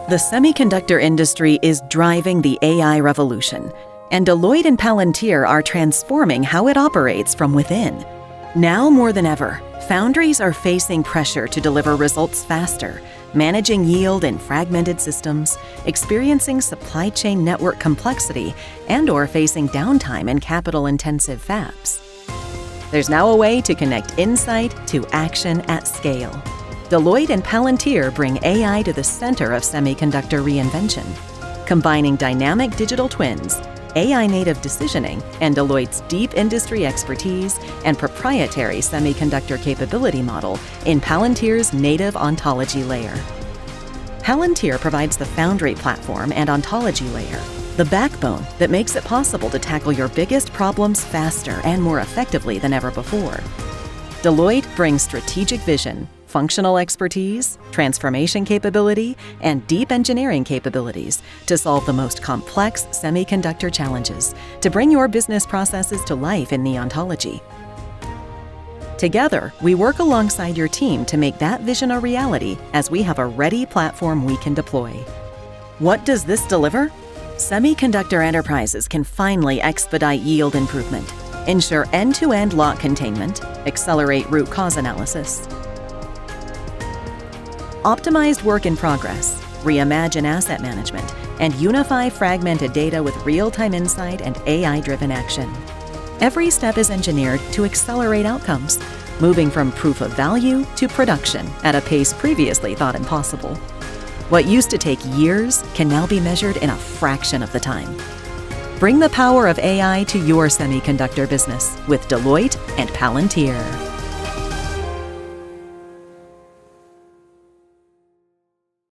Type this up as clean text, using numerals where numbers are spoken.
The semiconductor industry is driving the AI revolution, and Deloitte and Palantir are transforming how it operates from within. Now more than ever, foundries are facing pressure to deliver results faster, managing yield in fragmented systems, experiencing supply chain network complexity, and/or facing downtime in capital-intensive fabs. There's now a way to connect insight to action at scale. Deloitte and Palantir bring AI to the center of semiconductor reinvention, combining dynamic digital twins, AI-native decisioning, and Deloitte's deep industry expertise and proprietary semiconductor capability model in Palantir's native ontology layer. Palantir provides the foundry platform and ontology layer, the backbone that makes it possible to tackle your biggest problems faster and more effectively than ever before. Deloitte brings strategic vision, functional expertise, transformation capability, and deep engineering capabilities to solve the most complex semiconductor challenges, to bring your business processes to life in the ontology. Together, we work alongside your team to make that vision a reality as we have a ready platform we can deploy. What does this deliver? Semiconductor enterprises can finally expedite yield improvement, ensure end-to-end lot containment, accelerate root cause analysis, optimized work in progress, reimagine asset management, and unify fragmented data with real-time insight and AI-driven action. Every step is engineered to accelerate outcomes, moving from proof of value to production at a pace previously thought impossible. What used to take years can now be measured in a fraction of the time. Bring the power of AI to your semiconductor business with Deloitte and Palantir.